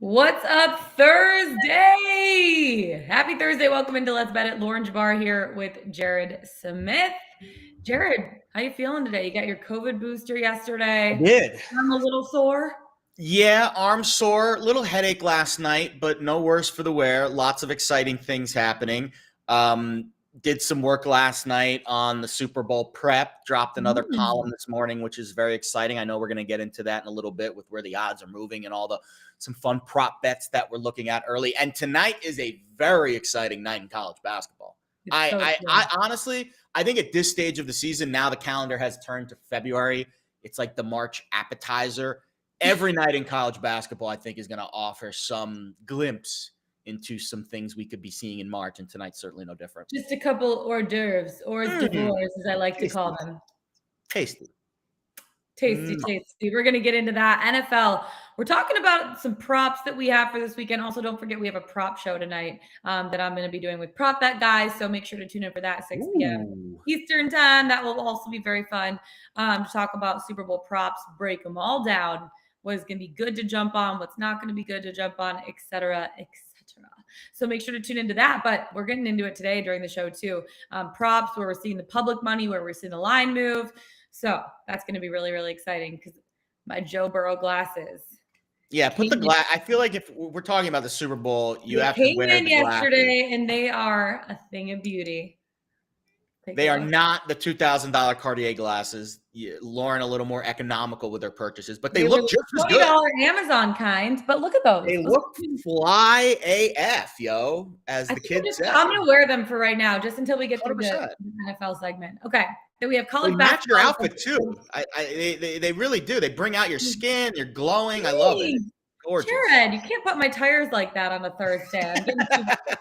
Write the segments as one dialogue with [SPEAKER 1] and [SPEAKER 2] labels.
[SPEAKER 1] What's up, Thursday? Happy Thursday. Welcome into Let's Bet It. Lauren Jabbar here with Jared Smith. Jared, how you feeling today? You got your COVID booster yesterday.
[SPEAKER 2] I did.
[SPEAKER 1] I'm a little sore.
[SPEAKER 2] Yeah, arm sore, little headache last night, but no worse for the wear. Lots of exciting things happening. Did some work last night on the Super Bowl prep, dropped another column this morning, which is very exciting. I know we're going to get into that in a little bit with where the odds are moving and some fun prop bets that we're looking at early. And tonight is a very exciting night in college basketball. I honestly, I think at this stage of the season, now the calendar has turned to February. It's like the March appetizer. Every night in college basketball, I think, is going to offer some glimpse into some things we could be seeing in March, and tonight's certainly no different.
[SPEAKER 1] Just a couple hors d'oeuvres, or d'oeuvres, as I like to call them.
[SPEAKER 2] Tasty.
[SPEAKER 1] We're going to get into that. NFL, we're talking about some props that we have for this weekend. Also, don't forget we have a prop show tonight that I'm going to be doing with Prop Bet Guys, so make sure to tune in for that at 6 p.m. Eastern time. That will also be very fun to talk about Super Bowl props, break them all down, what is going to be good to jump on, what's not going to be good to jump on, et cetera, et cetera. So make sure to tune into that. But we're getting into it today during the show too. Props where we're seeing the public money, where we're seeing the line move. So that's going to be really, really exciting because my Joe Burrow glasses.
[SPEAKER 2] Yeah, put the glass. I feel like if we're talking about the Super Bowl, you have to wear the
[SPEAKER 1] yesterday, and they are a thing of beauty.
[SPEAKER 2] They are not the $2,000 Cartier glasses. Lauren, a little more economical with their purchases, but they look just as good.
[SPEAKER 1] $20 Amazon kind, but look at those.
[SPEAKER 2] They look fly AF, yo, as the kids say.
[SPEAKER 1] I'm going to wear them for right now, just until we get through the NFL segment. Okay. Then we have college basketball.
[SPEAKER 2] Match your outfit too. They really do. They bring out your skin. You're glowing. I love it. Gorgeous.
[SPEAKER 1] Jared, you can't put my tires like that on a Thursday.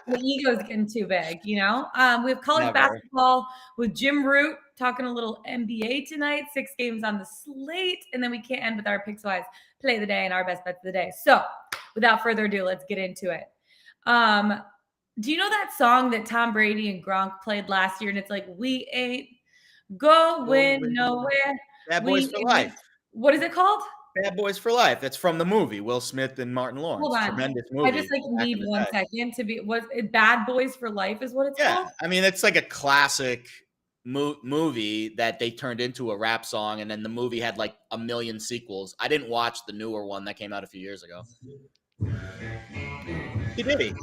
[SPEAKER 1] The ego's getting too big, you know? We have college basketball with Jim Root talking a little NBA tonight, 6 games on the slate, and then we can't end with our Pickswise play of the day and our best bets of the day. So without further ado, let's get into it. Do you know that song that Tom Brady and Gronk played last year? And it's like, we ain't going nowhere.
[SPEAKER 2] Bad Boys for Life.
[SPEAKER 1] What is it called?
[SPEAKER 2] Bad Boys for Life. That's from the movie, Will Smith and Martin Lawrence.
[SPEAKER 1] Hold on.
[SPEAKER 2] Tremendous movie.
[SPEAKER 1] I just need 1 second to be. Was it Bad Boys for Life? Is what it's called?
[SPEAKER 2] I mean, it's like a classic movie that they turned into a rap song, and then the movie had like a million sequels. I didn't watch the newer one that came out a few years ago. He did.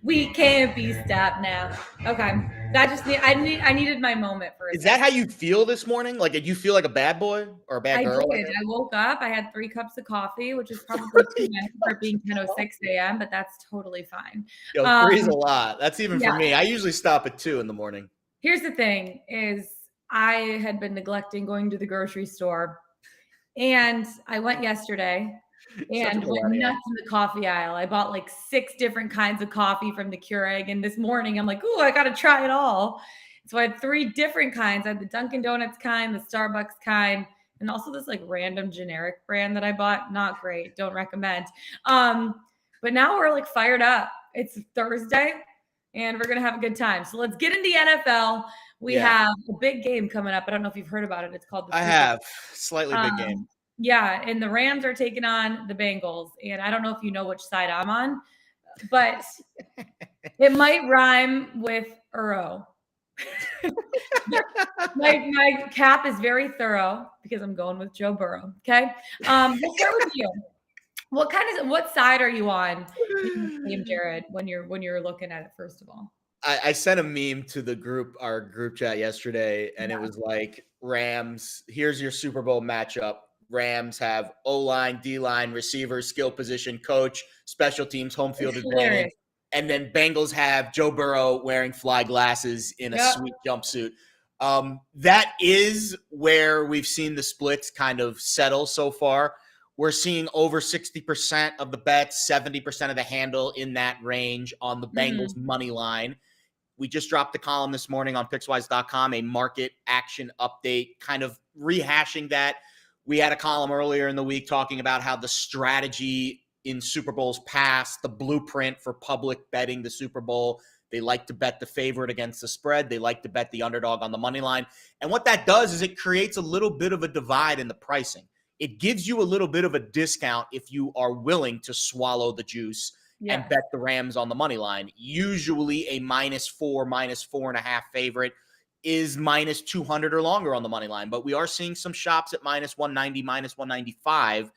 [SPEAKER 1] We can't be stopped now. Okay, I needed my moment for it.
[SPEAKER 2] Is that how you feel this morning? Like, did you feel like a bad boy or a bad girl?
[SPEAKER 1] I did. I woke up. I had 3 cups of coffee, which is probably too many for being 10:06 a.m., but that's totally fine.
[SPEAKER 2] Yo, 3's a lot. That's even for me. I usually stop at 2 in the morning.
[SPEAKER 1] Here's the thing: is I had been neglecting going to the grocery store, and I went yesterday. And went nuts in the coffee aisle. I bought like 6 different kinds of coffee from the Keurig. And this morning I'm like, ooh, I got to try it all. So I had 3 different kinds. I had the Dunkin' Donuts kind, the Starbucks kind, and also this like random generic brand that I bought. Not great. Don't recommend. But now we're like fired up. It's Thursday and we're going to have a good time. So let's get into the NFL. We have a big game coming up. I don't know if you've heard about it. It's called the
[SPEAKER 2] slightly big game.
[SPEAKER 1] Yeah, and the Rams are taking on the Bengals, and I don't know if you know which side I'm on, but It might rhyme with Uro. My cap is very thorough because I'm going with Joe Burrow. Okay. We'll start with you. What side are you on in this game, Jared, when you're looking at it, first of all?
[SPEAKER 2] I sent a meme to our group chat yesterday, and it was like, Rams, here's your Super Bowl matchup. Rams have O-line, D-line, receiver, skill position, coach, special teams, home field advantage. And then Bengals have Joe Burrow wearing fly glasses in a sweet jumpsuit. That is where we've seen the splits kind of settle so far. We're seeing over 60% of the bets, 70% of the handle in that range on the Bengals money line. We just dropped the column this morning on Pickswise.com, a market action update, kind of rehashing that. We had a column earlier in the week talking about how the strategy in Super Bowls past, the blueprint for public betting the Super Bowl, they like to bet the favorite against the spread. They like to bet the underdog on the money line. And what that does is it creates a little bit of a divide in the pricing. It gives you a little bit of a discount if you are willing to swallow the juice and bet the Rams on the money line. Usually a -4, -4.5 favorite is -200 or longer on the money line. But we are seeing some shops at -190, -195.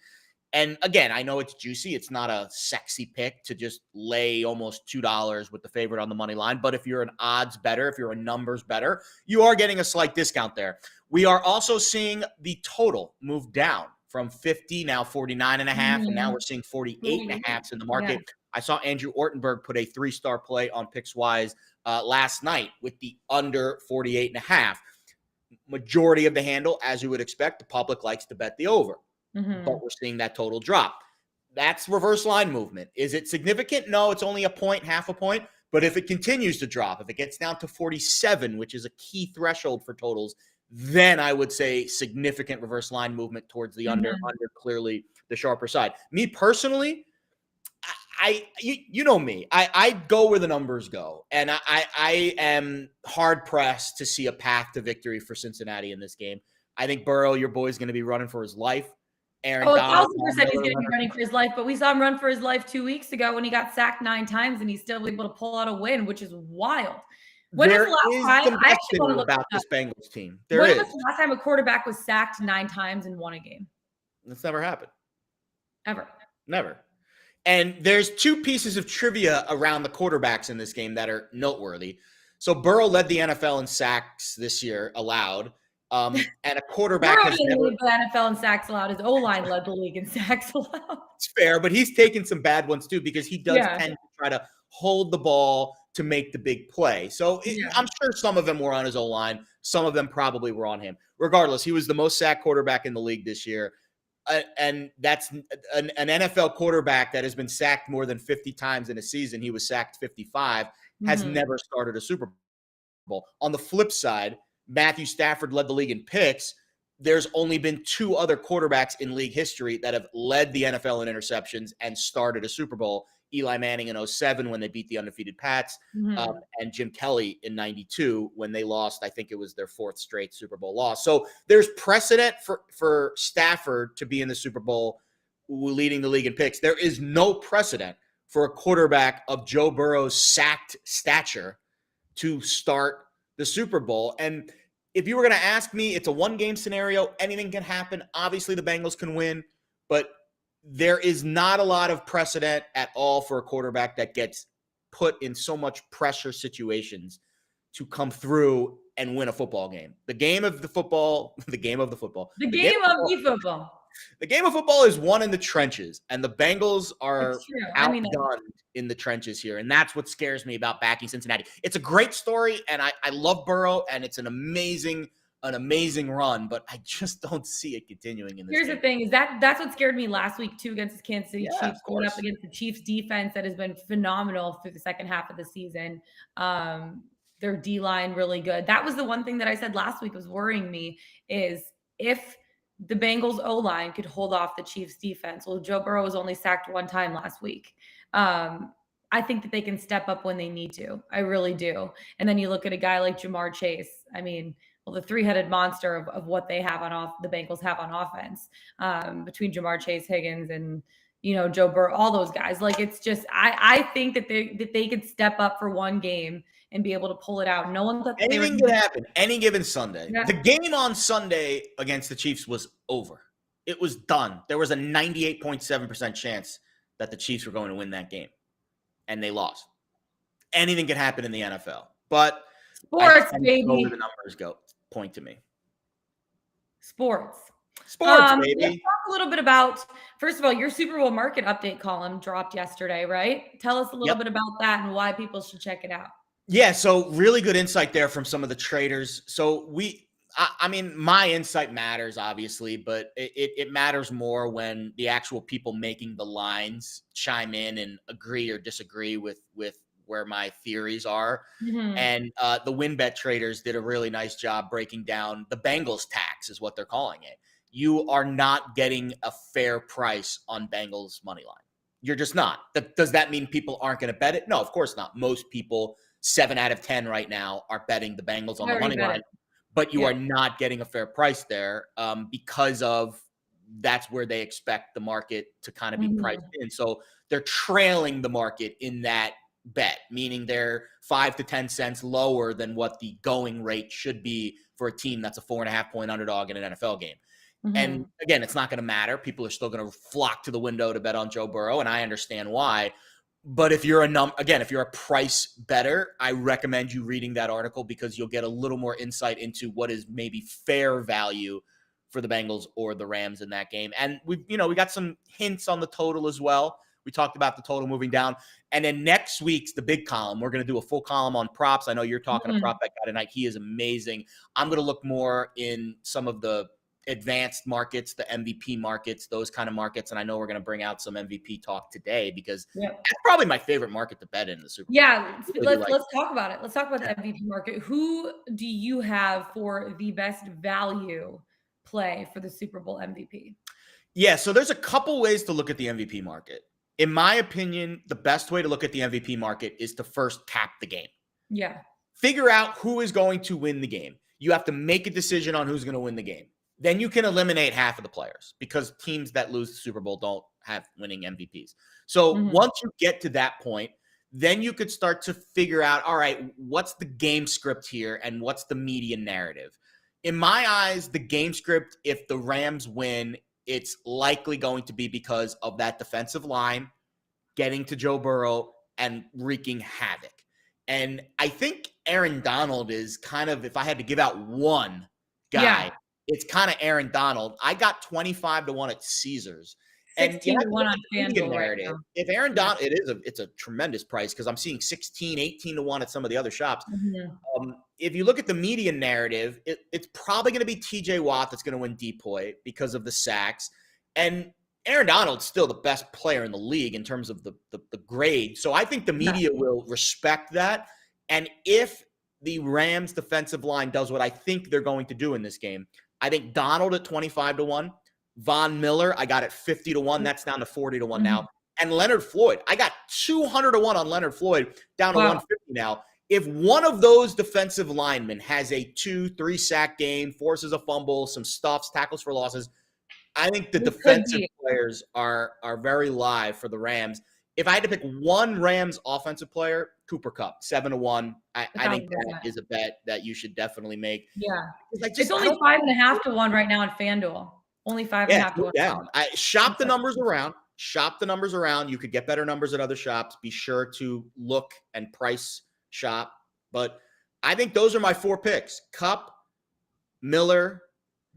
[SPEAKER 2] And again, I know it's juicy. It's not a sexy pick to just lay almost $2 with the favorite on the money line. But if you're an odds better, if you're a numbers better, you are getting a slight discount there. We are also seeing the total move down from 50, now 49.5, and now we're seeing 48.5 in the market. I saw Andrew Ortenberg put a 3-star play on Pickswise last night with the under 48.5. Majority of the handle, as you would expect, the public likes to bet the over. But we're seeing that total drop. That's reverse line movement. Is it significant? No, it's only a point, half a point. But if it continues to drop, if it gets down to 47, which is a key threshold for totals, then I would say significant reverse line movement towards the under clearly the sharper side. Me personally, you know me, I go where the numbers go, and I am hard pressed to see a path to victory for Cincinnati in this game. I think Burrow, your boy, is going to be running for his life. Aaron
[SPEAKER 1] 1,000% he's going to be running for his life, but we saw him run for his life 2 weeks ago when he got sacked 9 times, and he's still able to pull out a win, which is wild. When is the last time? I actually want to look
[SPEAKER 2] about this Bengals team.
[SPEAKER 1] When was the last time a quarterback was sacked 9 times and won a game?
[SPEAKER 2] That's never happened.
[SPEAKER 1] Ever.
[SPEAKER 2] Never. And there's 2 pieces of trivia around the quarterbacks in this game that are noteworthy. So Burrow led the NFL in sacks this year, allowed. And a quarterback
[SPEAKER 1] has never led the NFL in sacks allowed. His O-line led the league in sacks allowed.
[SPEAKER 2] It's fair, but he's taken some bad ones too because he does tend to try to hold the ball to make the big play. So I'm sure some of them were on his O-line. Some of them probably were on him. Regardless, he was the most sacked quarterback in the league this year. And that's an NFL quarterback that has been sacked more than 50 times in a season. He was sacked 55, has never started a Super Bowl. On the flip side, Matthew Stafford led the league in picks. There's only been 2 other quarterbacks in league history that have led the NFL in interceptions and started a Super Bowl. Eli Manning in 2007 when they beat the undefeated Pats, and Jim Kelly in 92 when they lost. I think it was their 4th straight Super Bowl loss. So there's precedent for Stafford to be in the Super Bowl leading the league in picks. There is no precedent for a quarterback of Joe Burrow's sacked stature to start the Super Bowl. And if you were going to ask me, it's a 1-game scenario. Anything can happen. Obviously, the Bengals can win, but there is not a lot of precedent at all for a quarterback that gets put in so much pressure situations to come through and win a football game. The game of football is won in the trenches, and the Bengals are outdone in the trenches here. And that's what scares me about backing Cincinnati. It's a great story, and I love Burrow, and it's an amazing run, but I just don't see it continuing in this
[SPEAKER 1] game. Here's the thing is that's what scared me last week too against the Kansas City Chiefs, going up against the Chiefs defense that has been phenomenal through the second half of the season. Their D-line really good. That was the one thing that I said last week was worrying me is if the Bengals O-line could hold off the Chiefs defense. Well, Joe Burrow was only sacked 1 time last week. I think that they can step up when they need to. I really do. And then you look at a guy like Jamar Chase. I mean, well, the 3-headed monster of what they have the Bengals have on offense, between Jamar Chase, Higgins, and Joe Burrow, all those guys. Like, it's just, I think that they could step up for one game and be able to pull it out. No one thought that they were.
[SPEAKER 2] Anything could happen any given Sunday.
[SPEAKER 1] Yeah.
[SPEAKER 2] The game on Sunday against the Chiefs was over. It was done. There was a 98.7% chance that the Chiefs were going to win that game, and they lost. Anything could happen in the NFL, but
[SPEAKER 1] sports, baby.
[SPEAKER 2] Where the numbers point to me.
[SPEAKER 1] Sports,
[SPEAKER 2] baby.
[SPEAKER 1] Let's talk a little bit about, first of all, your Super Bowl market update column dropped yesterday, right? Tell us a little bit about that and why people should check it out.
[SPEAKER 2] Yeah, so really good insight there from some of the traders. So I mean, my insight matters, obviously, but it matters more when the actual people making the lines chime in and agree or disagree with where my theories are.
[SPEAKER 1] Mm-hmm.
[SPEAKER 2] And the WinBet traders did a really nice job breaking down the Bengals tax, is what they're calling it. You are not getting a fair price on Bengals money line. You're just not. Does that mean people aren't going to bet it? No, of course not. Most people, 7 out of 10 right now, are betting the Bengals on the money line. But you are not getting a fair price there because of that's where they expect the market to kind of be priced in. So they're trailing the market in that bet, meaning they're 5 to 10 cents lower than what the going rate should be for a team that's a 4.5 point underdog in an NFL game. Mm-hmm. And again, it's not going to matter. People are still going to flock to the window to bet on Joe Burrow, and I understand why. But if you're if you're a price bettor, I recommend you reading that article because you'll get a little more insight into what is maybe fair value for the Bengals or the Rams in that game. And we got some hints on the total as well. We talked about the total moving down. And then next week's the big column. We're going to do a full column on props. I know you're talking to Prop Bet Guy tonight. He is amazing. I'm going to look more in some of the advanced markets, the MVP markets, those kind of markets. And I know we're going to bring out some MVP talk today because that's probably my favorite market to bet in the Super Bowl.
[SPEAKER 1] Yeah, let's talk about it. Let's talk about the MVP market. Who do you have for the best value play for the Super Bowl MVP?
[SPEAKER 2] Yeah, so there's a couple ways to look at the MVP market. In my opinion, the best way to look at the MVP market is to first cap the game.
[SPEAKER 1] Yeah.
[SPEAKER 2] Figure out who is going to win the game. You have to make a decision on who's going to win the game. Then you can eliminate half of the players because teams that lose the Super Bowl don't have winning MVPs. So once you get to that point, then you could start to figure out, all right, what's the game script here and what's the media narrative? In my eyes, the game script, if the Rams win, it's likely going to be because of that defensive line getting to Joe Burrow and wreaking havoc. And I think Aaron Donald is kind of, if I had to give out one guy, it's kind of Aaron Donald. I got 25 to 1 at Caesars.
[SPEAKER 1] 16 to 1 on FanDuel right now.
[SPEAKER 2] If Aaron Donald, it's a tremendous price because I'm seeing 16, 18 to 1 at some of the other shops. If you look at the media narrative, it's probably going to be TJ Watt that's going to win DPOY because of the sacks. And Aaron Donald's still the best player in the league in terms of the grade. So I think the media will respect that. And if the Rams defensive line does what I think they're going to do in this game, I think Donald at 25 to 1, Von Miller, I got at 50 to 1. That's down to 40 to 1 now. And Leonard Floyd, I got 200 to 1 on Leonard Floyd, down to 150 now. If one of those defensive linemen has a 2-3 sack game, forces a fumble, some stuffs, tackles for losses, I think the defensive players are very live for the Rams. If I had to pick one Rams offensive player, Cooper Kupp, 7 to 1. I think that is a bet that you should definitely make.
[SPEAKER 1] Yeah. It's only 5.5 to 1 right now on FanDuel. Only 5.5 to 1.
[SPEAKER 2] Down. Shop the numbers around. Shop the numbers around. You could get better numbers at other shops. Be sure to look and price shop. But I think those are my 4 picks. Kupp, Miller,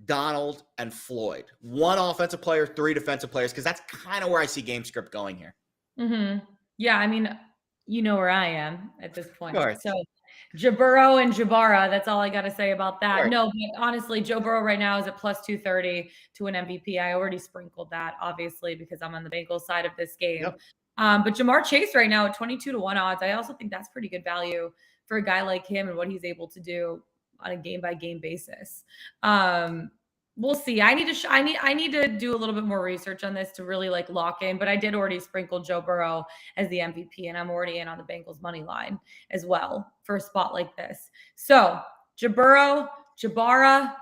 [SPEAKER 2] Donald, and Floyd. 1 offensive player, 3 defensive players, because that's kind of where I see game script going here.
[SPEAKER 1] Yeah, I mean, you know where I am at this point. So Burrow and Jabara, that's all I got to say about that. No, but honestly, Joe Burrow right now is at plus 230 to an MVP. I already sprinkled that, obviously, because I'm on the Bengals side of this game. But Jamar Chase right now at 22 to 1 odds, I also think that's pretty good value for a guy like him and what he's able to do on a game-by-game basis. We'll see. I need to do a little bit more research on this to really lock in, but I did already sprinkle Joe Burrow as the MVP, and I'm already in on the Bengals money line as well for a spot like this. So Jabara, let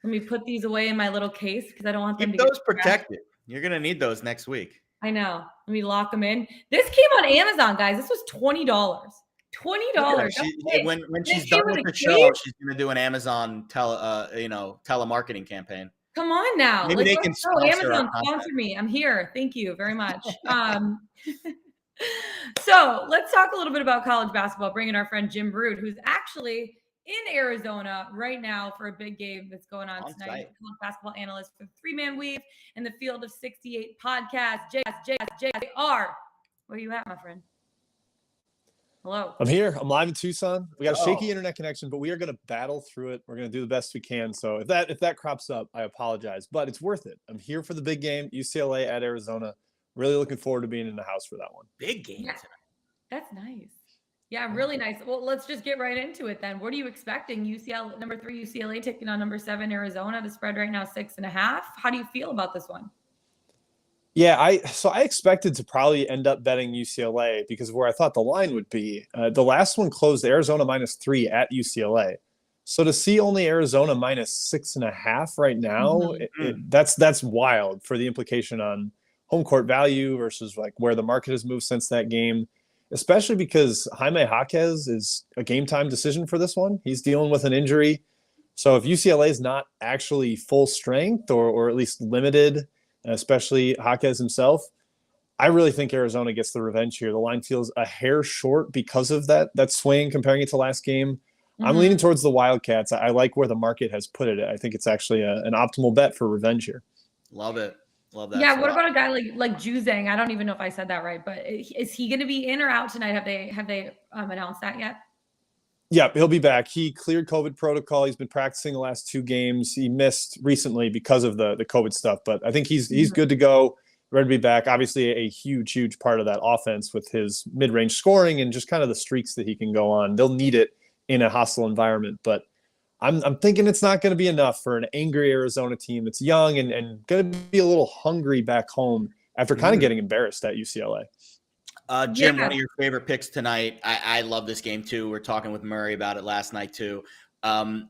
[SPEAKER 1] me put these away in my little case because I don't want them
[SPEAKER 2] to get protected. You're going to need those next week.
[SPEAKER 1] I know. Let me lock them in. This came on Amazon, guys. This was $20. $20.
[SPEAKER 2] When she's done with the show, she's gonna do an Amazon telemarketing campaign.
[SPEAKER 1] Come on now.
[SPEAKER 2] Maybe they can sponsor
[SPEAKER 1] Amazon sponsor me. I'm here. Thank you very much. So let's talk a little bit about college basketball. Bring in our friend Jim Brood, who's actually in Arizona right now for a big game that's going on tonight. College basketball analyst for the 3-Man Weave and the Field of 68 podcast. JR, where you at, my friend? Hello.
[SPEAKER 3] I'm here. I'm live in Tucson. We got a shaky internet connection, but we are going to battle through it. We're going to do the best we can. So if that crops up, I apologize, but it's worth it. I'm here for the big game, UCLA at Arizona. Really looking forward to being in the house for that one.
[SPEAKER 2] Big game tonight.
[SPEAKER 1] That's nice. Yeah, really nice. Well, let's just get right into it then. What are you expecting? UCLA, number 3 UCLA taking on number 7 Arizona. The spread right now 6.5. How do you feel about this one?
[SPEAKER 3] Yeah, I expected to probably end up betting UCLA because of where I thought the line would be. The last one closed Arizona -3 at UCLA. So to see only Arizona -6.5 right now, that's wild for the implication on home court value versus like where the market has moved since that game, especially because Jaime Jaquez is a game time decision for this one. He's dealing with an injury. So if UCLA is not actually full strength or at least limited, especially Jaquez himself, I really think Arizona gets the revenge here. The line feels a hair short because of that swing comparing it to last game. I'm leaning towards the Wildcats. I like where the market has put it. I think it's actually an optimal bet for revenge here.
[SPEAKER 2] Love it. Love that.
[SPEAKER 1] Yeah. What about a guy like Juzang? I don't even know if I said that right, but is he going to be in or out tonight? Have they announced that yet?
[SPEAKER 3] Yeah, he'll be back. He cleared COVID protocol. He's been practicing the last 2 games. He missed recently because of the COVID stuff, but I think he's good to go, ready to be back. Obviously, a huge part of that offense with his mid-range scoring and just kind of the streaks that he can go on. They'll need it in a hostile environment, but I'm thinking it's not going to be enough for an angry Arizona team that's young and going to be a little hungry back home after kind of getting embarrassed at UCLA.
[SPEAKER 2] Jim, one of your favorite picks tonight. I love this game too. We're talking with Murray about it last night too.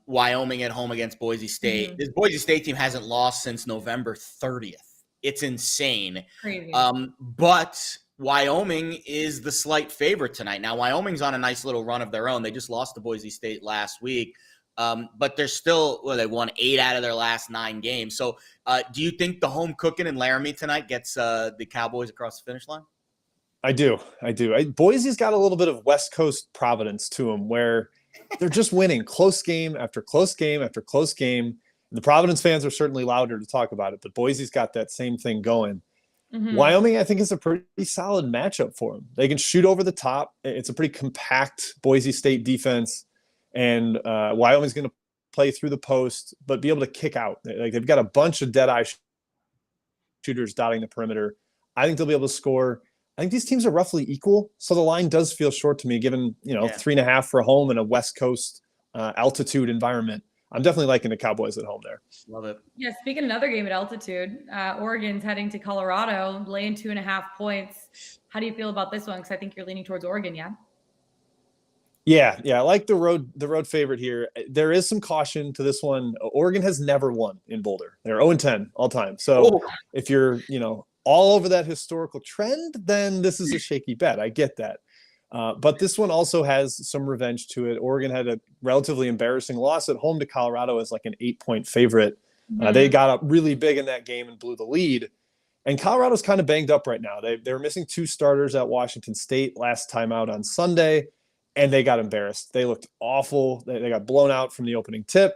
[SPEAKER 2] Wyoming at home against Boise State. This Boise State team hasn't lost since November 30th. It's insane.
[SPEAKER 1] Crazy.
[SPEAKER 2] But Wyoming is the slight favorite tonight. Now, Wyoming's on a nice little run of their own. They just lost to Boise State last week. But they're still, they won 8 out of their last 9 games. So do you think the home cooking in Laramie tonight gets the Cowboys across the finish line?
[SPEAKER 3] I do. Boise's got a little bit of West Coast Providence to them where they're just winning close game after close game after close game. The Providence fans are certainly louder to talk about it, but Boise's got that same thing going. Wyoming, I think, is a pretty solid matchup for them. They can shoot over the top. It's a pretty compact Boise State defense. And Wyoming's going to play through the post, but be able to kick out. Like they've got a bunch of dead-eye shooters dotting the perimeter. I think they'll be able to score. I think these teams are roughly equal, so the line does feel short to me, given 3.5 for home in a West Coast altitude environment. I'm definitely liking the Cowboys at home there.
[SPEAKER 2] Love it.
[SPEAKER 1] Yeah, speaking of another game at altitude, Oregon's heading to Colorado, laying 2.5 points. How do you feel about this one? Because I think you're leaning towards Oregon, yeah?
[SPEAKER 3] Yeah, I like the road favorite here. There is some caution to this one. Oregon has never won in Boulder. They're 0-10 all time. So if you're, all over that historical trend, then this is a shaky bet. I get that. But this one also has some revenge to it. Oregon had a relatively embarrassing loss at home to Colorado as like an 8-point favorite. They got up really big in that game and blew the lead. And Colorado's kind of banged up right now. They were missing 2 starters at Washington State last time out on Sunday. And they got embarrassed. They looked awful. They got blown out from the opening tip.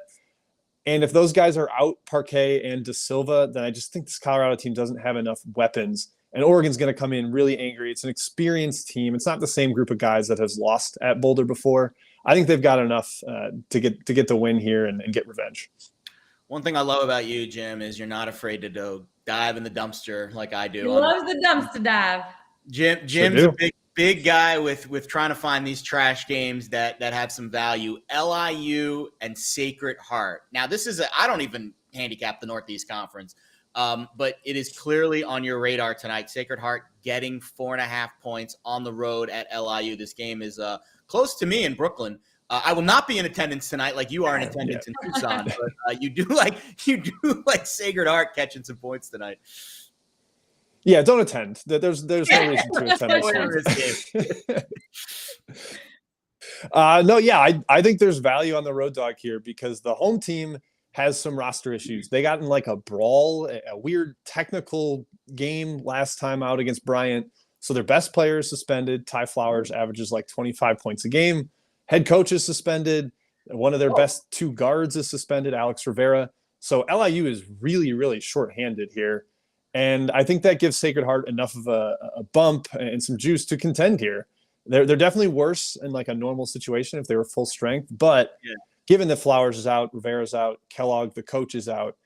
[SPEAKER 3] And if those guys are out, Parquet and De Silva, then I just think this Colorado team doesn't have enough weapons. And Oregon's going to come in really angry. It's an experienced team. It's not the same group of guys that has lost at Boulder before. I think they've got enough to get the win here and get revenge.
[SPEAKER 2] One thing I love about you, Jim, is you're not afraid to dive in the dumpster like I do.
[SPEAKER 1] He loves the dumpster dive.
[SPEAKER 2] Jim's a big guy with trying to find these trash games that have some value. LIU and Sacred Heart. Now, I don't even handicap the Northeast Conference, but it is clearly on your radar tonight. Sacred Heart getting 4.5 points on the road at LIU. This game is close to me in Brooklyn. I will not be in attendance tonight like you are in attendance in Tucson, but you do like Sacred Heart catching some points tonight.
[SPEAKER 3] Yeah, don't attend. There's no reason to attend
[SPEAKER 2] this
[SPEAKER 3] one. No, yeah, I think there's value on the road dog here because the home team has some roster issues. They got in like a brawl, a weird technical game last time out against Bryant. So their best player is suspended. Ty Flowers averages like 25 points a game. Head coach is suspended. One of their best two guards is suspended, Alex Rivera. So LIU is really, really shorthanded here. And I think that gives Sacred Heart enough of a bump and some juice to contend here. They're definitely worse in like a normal situation if they were full strength. But given that Flowers is out, Rivera's out, Kellogg, the coach, is out,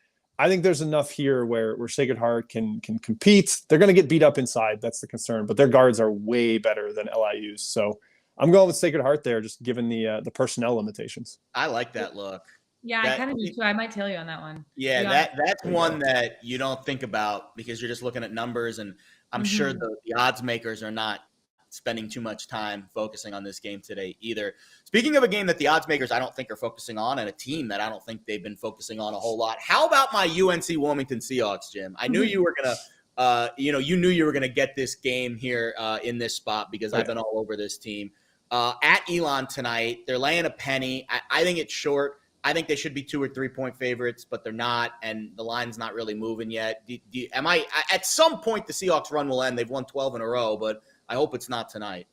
[SPEAKER 3] I think there's enough here where Sacred Heart can compete. They're going to get beat up inside. That's the concern. But their guards are way better than LIU's. So I'm going with Sacred Heart there, just given the personnel limitations.
[SPEAKER 2] I like that look.
[SPEAKER 1] Yeah, I kind of do too. I might tail you on that one.
[SPEAKER 2] Yeah, that's one that you don't think about because you're just looking at numbers, and I'm sure the odds makers are not spending too much time focusing on this game today either. Speaking of a game that the odds makers I don't think are focusing on, and a team that I don't think they've been focusing on a whole lot. How about my UNC Wilmington Seahawks, Jim? I knew you were gonna, you knew you were gonna get this game here in this spot because I've been all over this team. At Elon tonight, they're laying a penny. I think it's short. I think they should be 2 or 3 point favorites, but they're not, and the line's not really moving yet. At some point the Seahawks run will end. They've won 12 in a row, but I hope it's not tonight.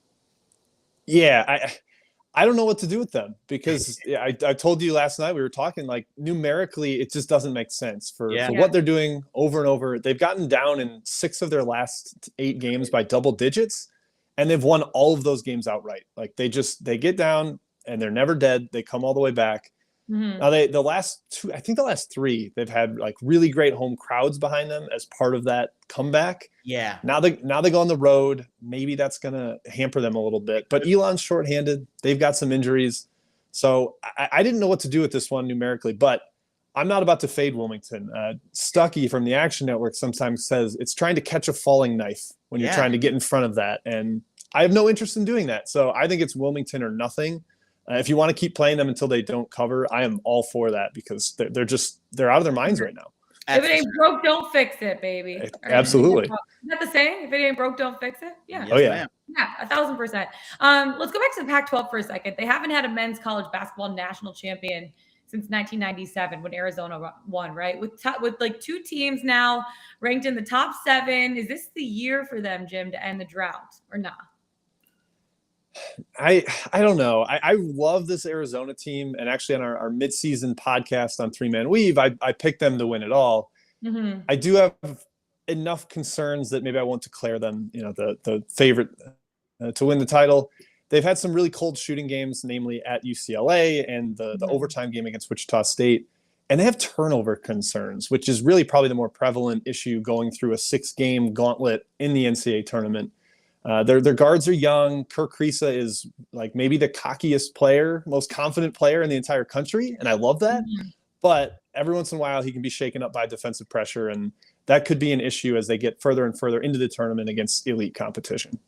[SPEAKER 3] Yeah, I don't know what to do with them because I told you last night we were talking, like, numerically it just doesn't make sense for what they're doing over and over. They've gotten down in 6 of their last 8 games by double digits, and they've won all of those games outright. Like they get down and they're never dead. They come all the way back. Now the last 2, I think the last 3, they've had like really great home crowds behind them as part of that comeback.
[SPEAKER 2] Yeah.
[SPEAKER 3] Now they go on the road. Maybe that's gonna hamper them a little bit. But Elon's shorthanded. They've got some injuries. So I didn't know what to do with this one numerically, but I'm not about to fade Wilmington. Stuckey from the Action Network sometimes says it's trying to catch a falling knife when you're trying to get in front of that. And I have no interest in doing that. So I think it's Wilmington or nothing. If you want to keep playing them until they don't cover, I am all for that because they're out of their minds right now.
[SPEAKER 1] If it ain't broke, don't fix it, baby.
[SPEAKER 3] Absolutely.
[SPEAKER 1] Is that the saying? If it ain't broke, don't fix it? Yeah.
[SPEAKER 3] Oh, yeah.
[SPEAKER 1] Yeah, 1,000%. Let's go back to the Pac-12 for a second. They haven't had a men's college basketball national champion since 1997 when Arizona won, right? With like 2 teams now ranked in the top 7. Is this the year for them, Jim, to end the drought or not?
[SPEAKER 3] I don't know. I love this Arizona team, and actually on our midseason podcast on 3-Man Weave, I picked them to win it all. I do have enough concerns that maybe I won't declare them, the favorite to win the title. They've had some really cold shooting games, namely at UCLA and the overtime game against Wichita State, and they have turnover concerns, which is really probably the more prevalent issue going through a 6-game gauntlet in the NCAA tournament. Their guards are young. Kirk Kriisa is like maybe the cockiest player, most confident player in the entire country, and I love that. But every once in a while, he can be shaken up by defensive pressure, and that could be an issue as they get further and further into the tournament against elite competition.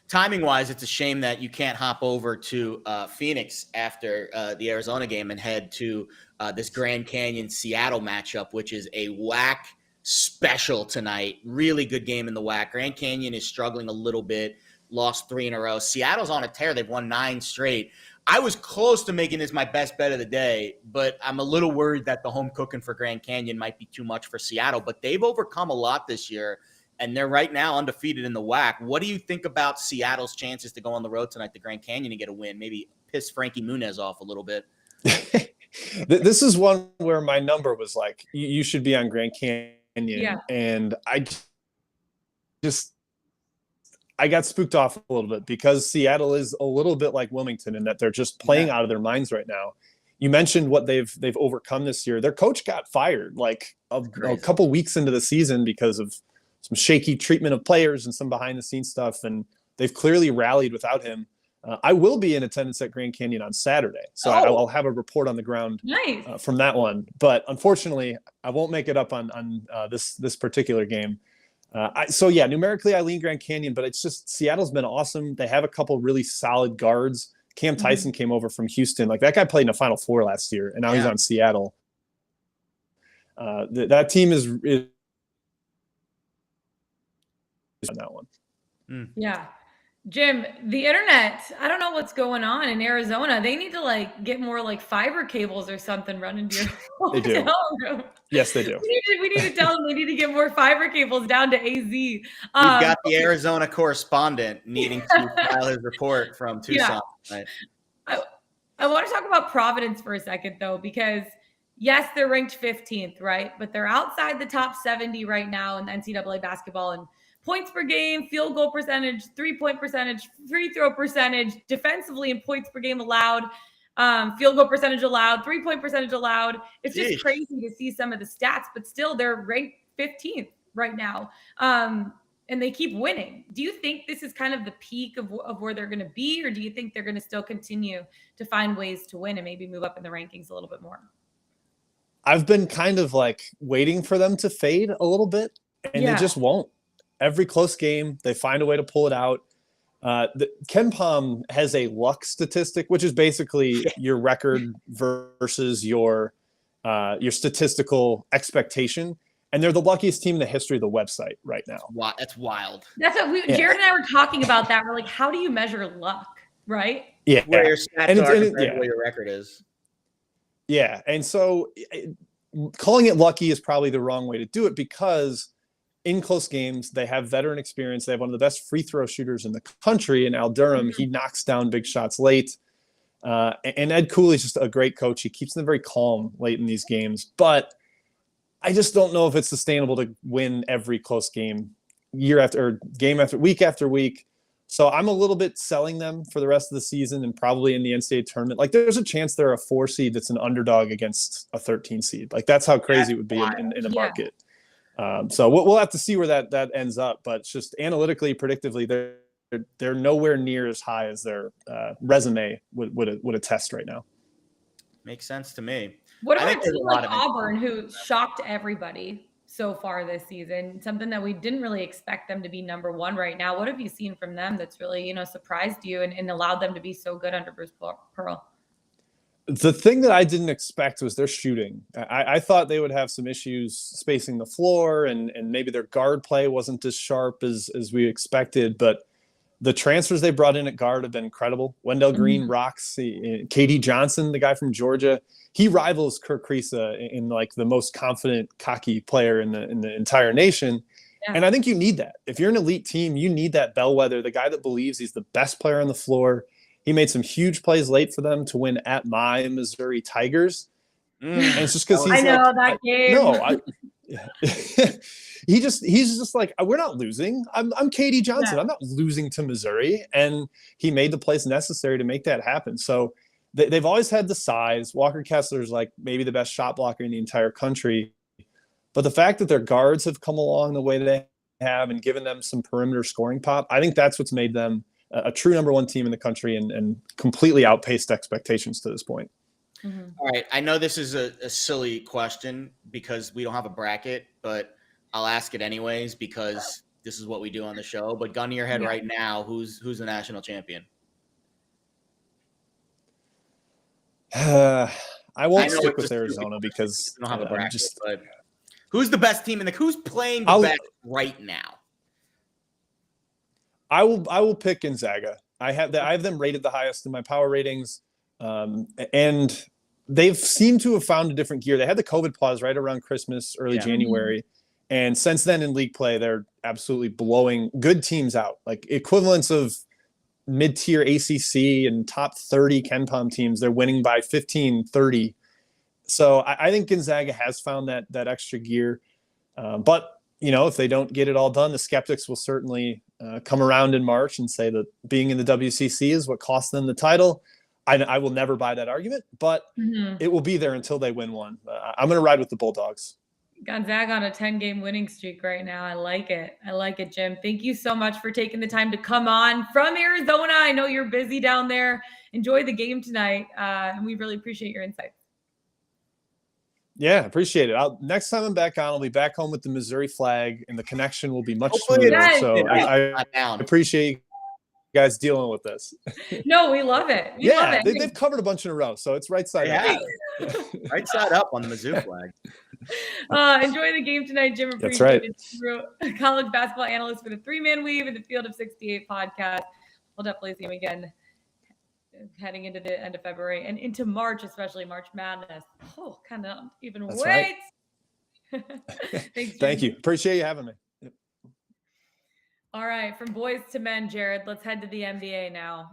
[SPEAKER 2] Timing-wise, it's a shame that you can't hop over to Phoenix after the Arizona game and head to this Grand Canyon-Seattle matchup, which is a WAC special tonight. Really good game in the WAC. Grand Canyon is struggling a little bit, lost 3 in a row. Seattle's on a tear. They've won 9 straight. I was close to making this my best bet of the day, but I'm a little worried that the home cooking for Grand Canyon might be too much for Seattle, but they've overcome a lot this year, and they're right now undefeated in the WAC. What do you think about Seattle's chances to go on the road tonight to Grand Canyon and get a win? Maybe piss Frankie Muniz off a little bit.
[SPEAKER 3] This is one where my number was like, you should be on Grand Canyon. And I got spooked off a little bit because Seattle is a little bit like Wilmington in that they're just playing out of their minds right now. You mentioned what they've overcome this year. Their coach got fired like a couple weeks into the season because of some shaky treatment of players and some behind the scenes stuff, and they've clearly rallied without him. I will be in attendance at Grand Canyon on Saturday, so I'll have a report on the ground from that one. But unfortunately, I won't make it up on this particular game. Numerically, I lean Grand Canyon, but it's just Seattle's been awesome. They have a couple really solid guards. Cam Tyson came over from Houston. Like, that guy played in a Final Four last year, and now he's on Seattle. That team is on that one.
[SPEAKER 1] Yeah. Jim, the internet, I don't know what's going on in Arizona. They need to like get more like fiber cables or something running to your hotel room.
[SPEAKER 3] Yes, they do.
[SPEAKER 1] We need to tell them they need to get more fiber cables down to AZ. We've
[SPEAKER 2] got the Arizona correspondent needing to file his report from Tucson.
[SPEAKER 1] Yeah. Right? I want to talk about Providence for a second, though, because yes, they're ranked 15th, right? But they're outside the top 70 right now in NCAA basketball and points per game, field goal percentage, 3-point percentage, free throw percentage, defensively and points per game allowed, field goal percentage allowed, 3-point percentage allowed. It's just crazy to see some of the stats, but still they're ranked 15th right now. And they keep winning. Do you think this is kind of the peak of where they're going to be, or do you think they're going to still continue to find ways to win and maybe move up in the rankings a little bit more?
[SPEAKER 3] I've been kind of like waiting for them to fade a little bit, and they just won't. Every close game, they find a way to pull it out. KenPom has a luck statistic, which is basically your record versus your statistical expectation. And they're the luckiest team in the history of the website right now.
[SPEAKER 2] Wow, that's wild.
[SPEAKER 1] That's what Jared and I were talking about that. We're like, how do you measure luck, right?
[SPEAKER 3] Yeah.
[SPEAKER 2] Where your stats are compared to where your record is.
[SPEAKER 3] Yeah. And so calling it lucky is probably the wrong way to do it, because in close games, they have veteran experience. They have one of the best free throw shooters in the country in Al Durham. He knocks down big shots late. And Ed Cooley's just a great coach. He keeps them very calm late in these games. But I just don't know if it's sustainable to win every close game game after week. So I'm a little bit selling them for the rest of the season and probably in the NCAA tournament. Like, there's a chance they're a 4 seed that's an underdog against a 13 seed. Like, that's how crazy it would be in a market. So we'll have to see where that ends up. But it's just analytically, predictively, they're nowhere near as high as their resume would attest right now.
[SPEAKER 2] Makes sense to me.
[SPEAKER 1] What about a team like Auburn, who shocked everybody so far this season? Something that we didn't really expect them to be number one right now. What have you seen from them that's really, surprised you and allowed them to be so good under Bruce Pearl?
[SPEAKER 3] The thing that I didn't expect was their shooting. I thought they would have some issues spacing the floor, and maybe their guard play wasn't as sharp as we expected, but the transfers they brought in at guard have been incredible. Wendell Green rocks. KD Johnson, the guy from Georgia, he rivals Kirk Kriisa in like the most confident, cocky player in the entire nation. Yeah. And I think you need that. If you're an elite team, you need that bellwether, the guy that believes he's the best player on the floor. He made some huge plays late for them to win at my Missouri Tigers. And it's just because he's
[SPEAKER 1] that game.
[SPEAKER 3] He's just like, we're not losing. I'm KD Johnson. Yeah. I'm not losing to Missouri. And he made the plays necessary to make that happen. So they've always had the size. Walker Kessler's like maybe the best shot blocker in the entire country. But the fact that their guards have come along the way they have and given them some perimeter scoring pop, I think that's what's made them a true number one team in the country and completely outpaced expectations to this point.
[SPEAKER 2] Mm-hmm. All right. I know this is a silly question because we don't have a bracket, but I'll ask it anyways because this is what we do on the show. But gun to your head right now, who's the national champion?
[SPEAKER 3] I won't stick with Arizona because
[SPEAKER 2] we don't have a bracket. But who's the best team who's playing the best right now?
[SPEAKER 3] I will pick Gonzaga. I have them rated the highest in my power ratings, and they've seemed to have found a different gear. They had the COVID pause right around Christmas, early January. And since then in league play, they're absolutely blowing good teams out, like equivalents of mid-tier ACC and top 30 KenPom teams. They're winning by 15, 30. So I think Gonzaga has found that extra gear. But, if they don't get it all done, the skeptics will certainly come around in March and say that being in the WCC is what cost them the title. I will never buy that argument, but it will be there until they win one. I'm going to ride with the Bulldogs.
[SPEAKER 1] Gonzaga on a 10-game winning streak right now. I like it, Jim. Thank you so much for taking the time to come on from Arizona. I know you're busy down there. Enjoy the game tonight, and we really appreciate your insights.
[SPEAKER 3] Yeah, appreciate it. Next time I'm back on, I'll be back home with the Missouri flag, and the connection will be much smoother. So I appreciate you guys dealing with this.
[SPEAKER 1] No, we love it. We love it.
[SPEAKER 3] They've covered a bunch in a row, so it's right side up.
[SPEAKER 2] Right side up on the Mizzou flag.
[SPEAKER 1] Enjoy the game tonight, Jim.
[SPEAKER 3] That's
[SPEAKER 1] Appreciate
[SPEAKER 3] right.
[SPEAKER 1] it. College basketball analyst for the 3-Man Weave and the Field of 68 podcast. We'll definitely see him again heading into the end of February and into March, especially March Madness. Oh, kind of even
[SPEAKER 3] That's
[SPEAKER 1] wait.
[SPEAKER 3] Right.
[SPEAKER 1] Thanks,
[SPEAKER 3] Thank you. Appreciate you having me.
[SPEAKER 1] All right, from boys to men, Jared, let's head to the NBA now.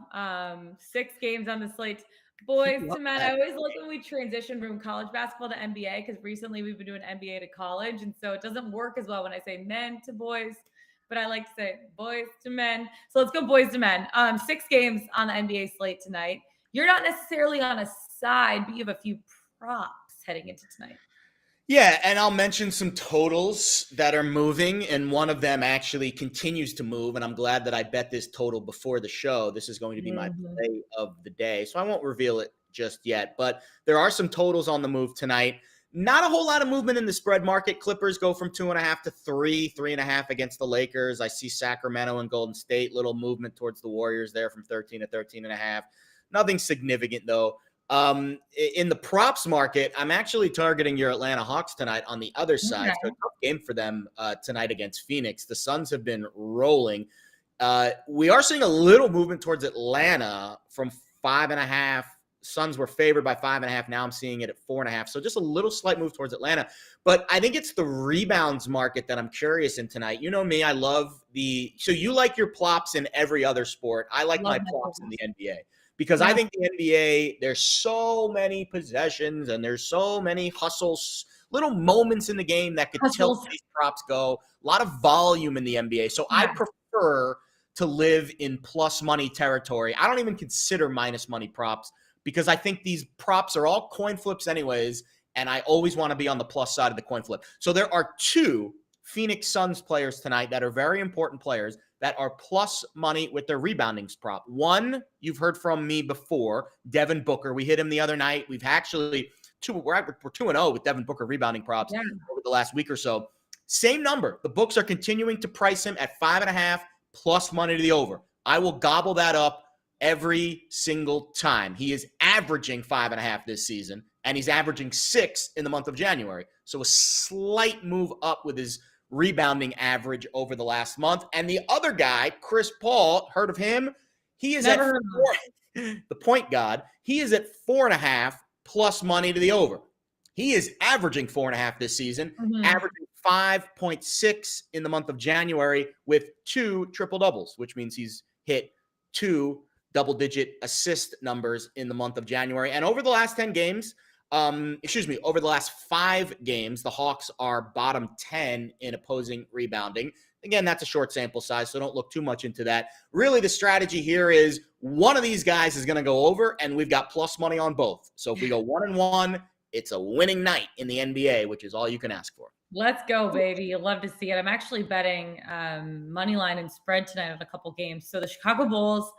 [SPEAKER 1] 6 games on the slate. Boys to men. I always like when we transition from college basketball to NBA because recently we've been doing NBA to college, and so it doesn't work as well when I say men to boys, but I like to say boys to men. So let's go boys to men. 6 games on the NBA slate tonight. You're not necessarily on a side, but you have a few props heading into tonight.
[SPEAKER 2] Yeah, and I'll mention some totals that are moving, and one of them actually continues to move, and I'm glad that I bet this total before the show. This is going to be my play of the day, so I won't reveal it just yet, but there are some totals on the move tonight. Not a whole lot of movement in the spread market. Clippers go from 2.5 to 3.5 against the Lakers. I see Sacramento and Golden State, little movement towards the Warriors there from 13 to 13.5. Nothing significant, though. In the props market, I'm actually targeting your Atlanta Hawks tonight on the other side.
[SPEAKER 1] Okay.
[SPEAKER 2] So a tough game for them tonight against Phoenix. The Suns have been rolling. We are seeing a little movement towards Atlanta from 5.5. Suns were favored by 5.5. Now I'm seeing it at 4.5. So just a little slight move towards Atlanta. But I think it's the rebounds market that I'm curious in tonight. You know me, I love so you like your plops in every other sport. I like my plops in the NBA. Because I think the NBA, there's so many possessions and there's so many hustles, little moments in the game that could tilt these props go. A lot of volume in the NBA. So I prefer to live in plus money territory. I don't even consider minus money props because I think these props are all coin flips anyways, and I always want to be on the plus side of the coin flip. So there are 2 Phoenix Suns players tonight that are very important players that are plus money with their rebounding prop. One, you've heard from me before, Devin Booker. We hit him the other night. We've actually we're 2-0 with Devin Booker rebounding props over the last week or so. Same number. The books are continuing to price him at 5.5 plus money to the over. I will gobble that up every single time. He is averaging 5.5 this season, and he's averaging 6 in the month of January. So a slight move up with his rebounding average over the last month. And the other guy, Chris Paul, heard of him? He is the point guard. He is at 4.5 plus money to the over. He is averaging 4.5 this season, averaging 5.6 in the month of January with 2 triple doubles, which means he's hit 2 double-digit assist numbers in the month of January. And over the last 10 games, over the last 5 games, the Hawks are bottom 10 in opposing rebounding. Again, that's a short sample size, so don't look too much into that. Really, the strategy here is one of these guys is going to go over, and we've got plus money on both. So if we go 1-1, it's a winning night in the NBA, which is all you can ask for.
[SPEAKER 1] Let's go, baby. You'll love to see it. I'm actually betting money line and spread tonight on a couple games. So the Chicago Bulls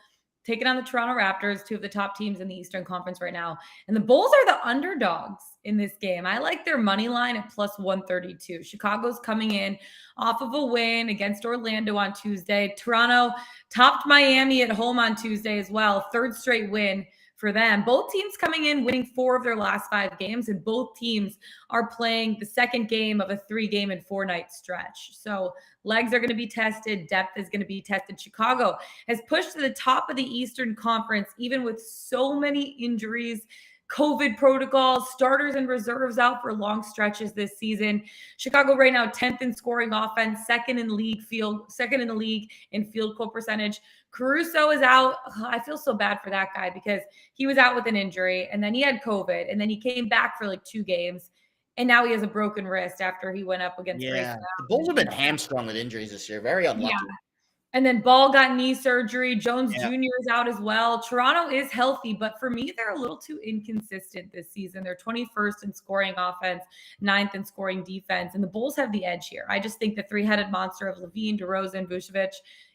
[SPEAKER 1] taking on the Toronto Raptors, 2 of the top teams in the Eastern Conference right now. And the Bulls are the underdogs in this game. I like their money line at plus 132. Chicago's coming in off of a win against Orlando on Tuesday. Toronto topped Miami at home on Tuesday as well. 3rd straight win for them. Both teams coming in winning 4 of their last 5 games, and both teams are playing the second game of a 3-game and 4-night stretch. So legs are going to be tested. Depth is going to be tested. Chicago has pushed to the top of the Eastern Conference, even with so many injuries, COVID protocols, starters and reserves out for long stretches this season. Chicago right now 10th in scoring offense, second in the league in field goal percentage. Caruso is out. I feel so bad for that guy because he was out with an injury and then he had COVID and then he came back for like 2 games. And now he has a broken wrist after he went up against
[SPEAKER 2] the Bulls have been hamstrung with injuries this year. Very unlucky.
[SPEAKER 1] Yeah. And then Ball got knee surgery. Jones Jr. is out as well. Toronto is healthy, but for me, they're a little too inconsistent this season. They're 21st in scoring offense, 9th in scoring defense, and the Bulls have the edge here. I just think the 3-headed monster of Levine, DeRozan, Vucevic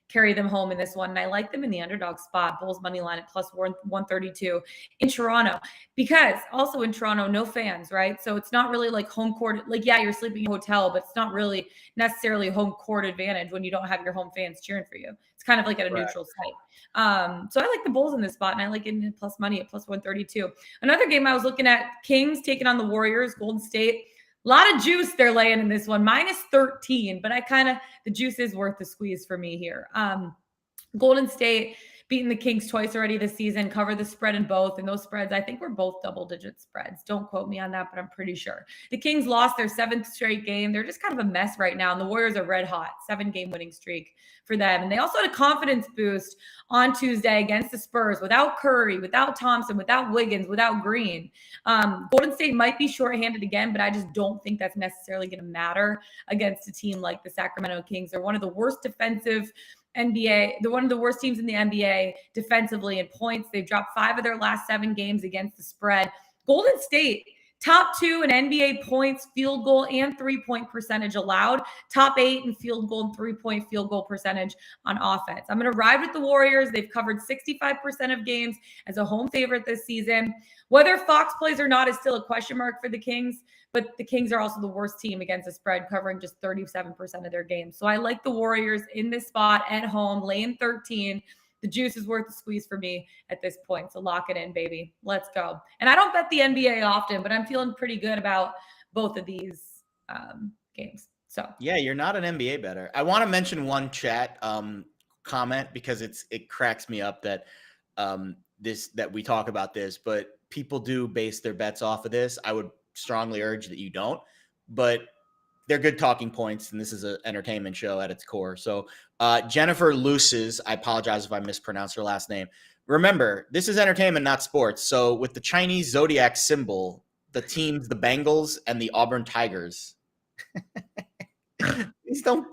[SPEAKER 1] carry them home in this one. And I like them in the underdog spot. Bulls money line at plus 132 in Toronto, because also in Toronto, no fans, right? So it's not really like home court. Like, yeah, you're sleeping in a hotel, but it's not really necessarily home court advantage when you don't have your home fans cheering for you. It's kind of like at a neutral site. So I like the Bulls in this spot, and I like it in plus money at plus 132. Another game I was looking at, Kings taking on the Warriors, Golden State. lot of juice they're laying in this one, -13, but the juice is worth the squeeze for me here. Golden State beaten the Kings twice already this season, cover the spread in both. And those spreads, I think, were both double-digit spreads. Don't quote me on that, but I'm pretty sure. The Kings lost their 7th straight game. They're just kind of a mess right now. And the Warriors are red hot, 7-game winning streak for them. And they also had a confidence boost on Tuesday against the Spurs without Curry, without Thompson, without Wiggins, without Green. Golden State might be shorthanded again, but I just don't think that's necessarily going to matter against a team like the Sacramento Kings. They're one of the worst defensive NBA. They're one of the worst teams in the NBA defensively in points. They've dropped 5 of their last 7 games against the spread. Golden State, top 2 in NBA points, field goal, and 3-point percentage allowed. Top 8 in field goal and 3-point field goal percentage on offense. I'm going to ride with the Warriors. They've covered 65% of games as a home favorite this season. Whether Fox plays or not is still a question mark for the Kings, but the Kings are also the worst team against the spread, covering just 37% of their games. So I like the Warriors in this spot at home, laying 13. The juice is worth the squeeze for me at this point. So lock it in, baby. Let's go. And I don't bet the NBA often, but I'm feeling pretty good about both of these games. So
[SPEAKER 2] yeah, you're not an NBA bettor. I want to mention one chat comment because it cracks me up that that we talk about this, but people do base their bets off of this. I would strongly urge that you don't, but they're good talking points, and this is an entertainment show at its core. So Jennifer Luces, I apologize if I mispronounced her last name. Remember, this is entertainment, not sports. So with the Chinese zodiac symbol, the teams, the Bengals and the Auburn Tigers. Please don't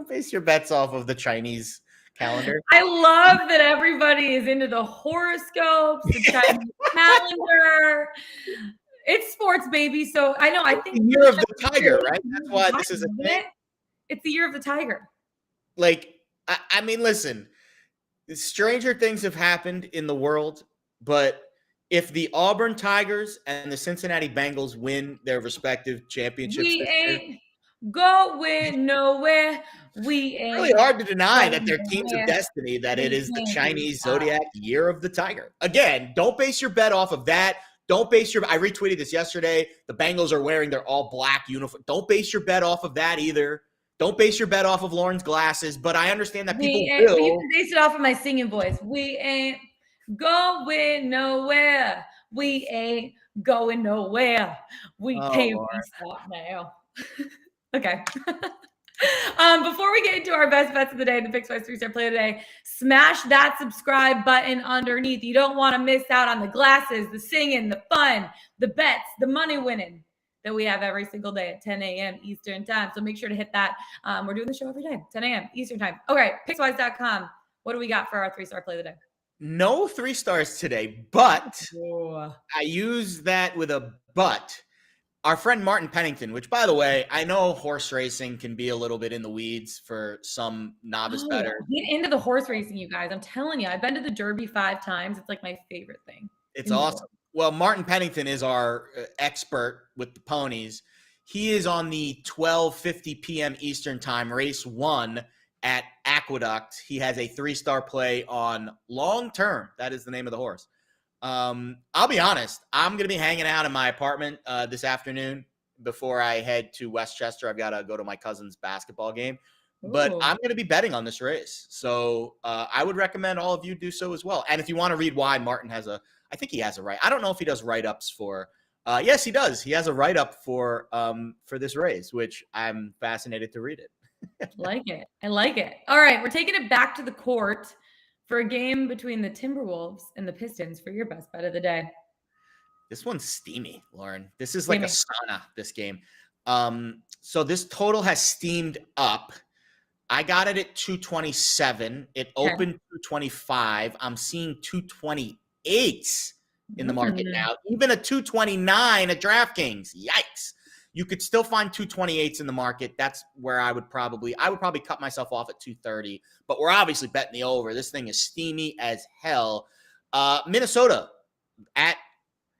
[SPEAKER 2] base your bets off of the Chinese calendar.
[SPEAKER 1] I love that everybody is into the horoscopes, the Chinese calendar. It's sports, baby. So I know. I think
[SPEAKER 2] the year of the tiger, right? That's why this is a thing.
[SPEAKER 1] It's the year of the tiger.
[SPEAKER 2] Like, I mean, listen, stranger things have happened in the world, but if the Auburn Tigers and the Cincinnati Bengals win their respective championships,
[SPEAKER 1] we ain't going nowhere. We ain't.
[SPEAKER 2] It's really hard to deny that they're teams of destiny, that it is the Chinese zodiac year of the tiger. Again, don't base your bet off of that. I retweeted this yesterday. The Bengals are wearing their all black uniform. Don't base your bet off of that either. Don't base your bet off of Lauren's glasses, but I understand that people will.
[SPEAKER 1] You can base it off of my singing voice. We ain't going nowhere. We ain't going nowhere. We can't stop now. Okay. Before we get into our best bets of the day, the Pickswise 3-star play today, smash that subscribe button underneath. You don't want to miss out on the glasses, the singing, the fun, the bets, the money winning that we have every single day at 10 a.m. Eastern time. So make sure to hit that. We're doing the show every day, 10 a.m. Eastern time. Okay, Pickswise.com. What do we got for our 3-star play today?
[SPEAKER 2] No 3 stars today, but I use that with a but. Our friend Martin Pennington, which, by the way, I know horse racing can be a little bit in the weeds for some novice bettors.
[SPEAKER 1] Get into the horse racing, you guys. I'm telling you, I've been to the Derby 5 times. It's like my favorite thing.
[SPEAKER 2] It's awesome. Well, Martin Pennington is our expert with the ponies. He is on the 12:50 p.m. Eastern time, race 1 at Aqueduct. He has a 3-star play on Long Term. That is the name of the horse. I'll be honest. I'm going to be hanging out in my apartment this afternoon before I head to Westchester. I've got to go to my cousin's basketball game, but I'm going to be betting on this race. So I would recommend all of you do so as well. And if you want to read why Martin I think he has a right. I don't know if he does write-ups for, yes, he does. He has a write-up for this race, which I'm fascinated to read it.
[SPEAKER 1] I like it. All right. We're taking it back to the court for a game between the Timberwolves and the Pistons for your best bet of the day.
[SPEAKER 2] This one's steamy, Lauren. This is like a sauna, this game. So this total has steamed up. I got it at 227. It opened 225. I'm seeing 228 in the market now. Even a 229 at DraftKings. Yikes. You could still find 228s in the market. That's where I would probably cut myself off at 230, but we're obviously betting the over. This thing is steamy as hell. Minnesota at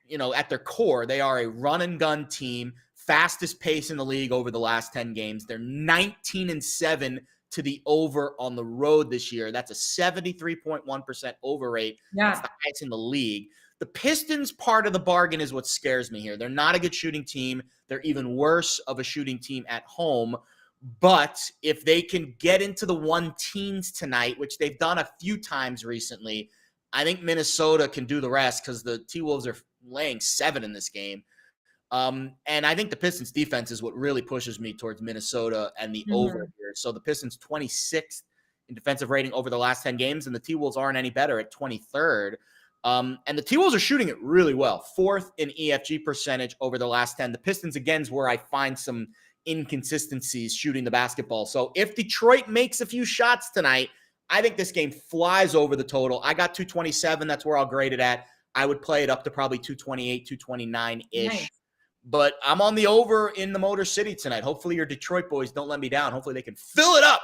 [SPEAKER 2] their core, they are a run and gun team, fastest pace in the league over the last 10 games. They're 19-7 to the over on the road this year. That's a 73.1% over rate.
[SPEAKER 1] Yeah.
[SPEAKER 2] That's the highest in the league. The Pistons part of the bargain is what scares me here. They're not a good shooting team. They're even worse of a shooting team at home. But if they can get into the 1-teens tonight, which they've done a few times recently, I think Minnesota can do the rest because the T-Wolves are laying 7 in this game. And I think the Pistons defense is what really pushes me towards Minnesota and the over here. So the Pistons 26th in defensive rating over the last 10 games, and the T-Wolves aren't any better at 23rd. And the T-Wolves are shooting it really well. 4th in EFG percentage over the last 10. The Pistons, again, is where I find some inconsistencies shooting the basketball. So if Detroit makes a few shots tonight, I think this game flies over the total. I got 227. That's where I'll grade it at. I would play it up to probably 228, 229-ish. Nice. But I'm on the over in the Motor City tonight. Hopefully your Detroit boys don't let me down. Hopefully they can fill it up.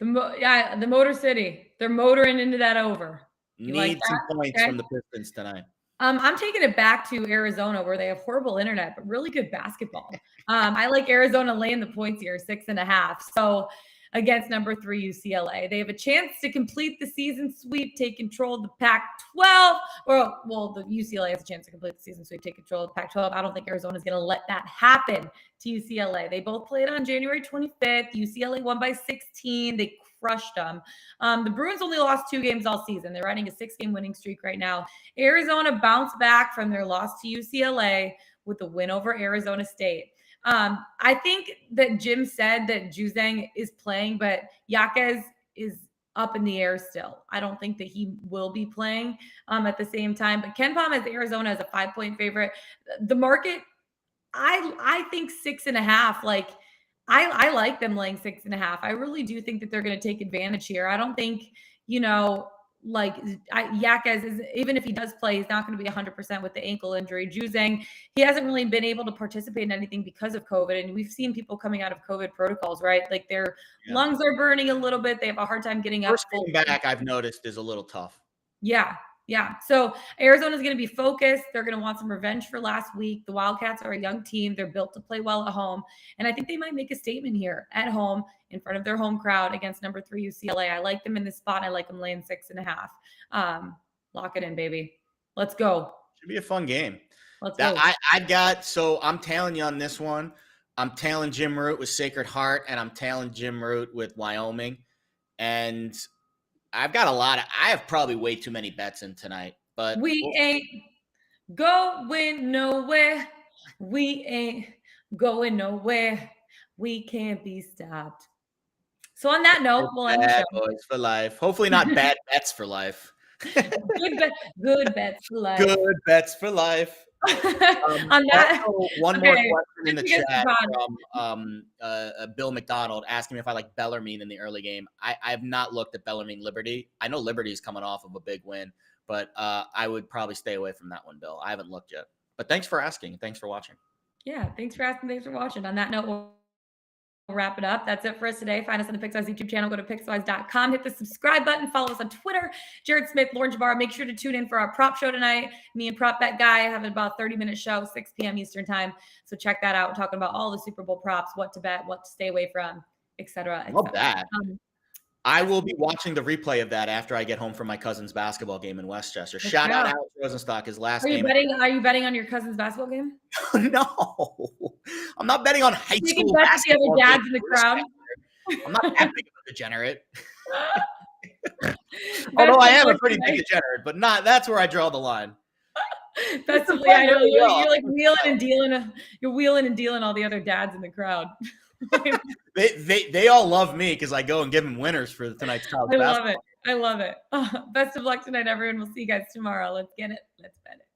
[SPEAKER 1] The Motor City. They're motoring into that over.
[SPEAKER 2] You Need some points from the Pistons tonight.
[SPEAKER 1] I'm taking it back to Arizona where they have horrible internet, but really good basketball. I like Arizona laying the points here, 6.5. So against number 3 UCLA, they have a chance to complete the season sweep, take control of the Pac-12. The UCLA has a chance to complete the season sweep, take control of the Pac-12. I don't think Arizona is going to let that happen to UCLA. They both played on January 25th. UCLA won by 16. They crushed them. The Bruins only lost 2 games all season. They're riding a 6-game winning streak right now. Arizona bounced back from their loss to UCLA with a win over Arizona State. I think that Jim said that Juzang is playing, but Jaquez is up in the air still. I don't think that he will be playing at the same time. But KenPom has Arizona as a 5-point favorite. The market, I think 6.5. Like I like them laying 6.5. I really do think that they're going to take advantage here. I don't think, Jaquez is, even if he does play, he's not going to be 100% with the ankle injury. Juzang, he hasn't really been able to participate in anything because of COVID. And we've seen people coming out of COVID protocols, right? Like their lungs are burning a little bit. They have a hard time getting up.
[SPEAKER 2] First game back, I've noticed, is a little tough.
[SPEAKER 1] Yeah. So Arizona's going to be focused. They're going to want some revenge for last week. The Wildcats are a young team. They're built to play well at home. And I think they might make a statement here at home in front of their home crowd against number 3 UCLA. I like them in this spot. I like them laying 6.5. Lock it in, baby. Let's go.
[SPEAKER 2] Should be a fun game.
[SPEAKER 1] Let's go.
[SPEAKER 2] I'm tailing you on this one. I'm tailing Jim Root with Sacred Heart, and I'm tailing Jim Root with Wyoming. And I have probably way too many bets in tonight, but
[SPEAKER 1] we ain't going nowhere. We ain't going nowhere. We can't be stopped. So on that note, we'll end the show.
[SPEAKER 2] Boys for life. Hopefully not bad bets for life.
[SPEAKER 1] Good bets for life.
[SPEAKER 2] Good bets for life.
[SPEAKER 1] On that,
[SPEAKER 2] one more question in the chat from Bill McDonald asking me if I like Bellarmine in the early game. I have not looked at Bellarmine Liberty. I know Liberty is coming off of a big win, but I would probably stay away from that one, Bill. I haven't looked yet. But thanks for asking. Thanks for watching.
[SPEAKER 1] Yeah, thanks for asking. Thanks for watching. On that note, we'll wrap it up. That's it for us today. Find us on the Pickswise YouTube channel. Go to Pickswise.com. Hit the subscribe button. Follow us on Twitter. Jared Smith, Lauren Jabbar. Make sure to tune in for our prop show tonight. Me and Prop Bet Guy have about a 30-minute show, 6 p.m. Eastern time. So check that out. We're talking about all the Super Bowl props, what to bet, what to stay away from, etc.
[SPEAKER 2] Love that. I will be watching the replay of that after I get home from my cousin's basketball game in Westchester. Shout out Alex Rosenstock, his last game.
[SPEAKER 1] Are you betting on your cousin's basketball game?
[SPEAKER 2] No. I'm not betting on high school
[SPEAKER 1] basketball. The other dads in the crowd.
[SPEAKER 2] I'm not that big of a degenerate. Although I am a pretty big degenerate, but that's where I draw the line.
[SPEAKER 1] That's the way I know you're like wheeling and dealing. You're wheeling and dealing all the other dads in the crowd.
[SPEAKER 2] They all love me because I go and give them winners for tonight's college basketball.
[SPEAKER 1] I love it. Best of luck tonight, everyone. We'll see you guys tomorrow. Let's get it. Let's bet it.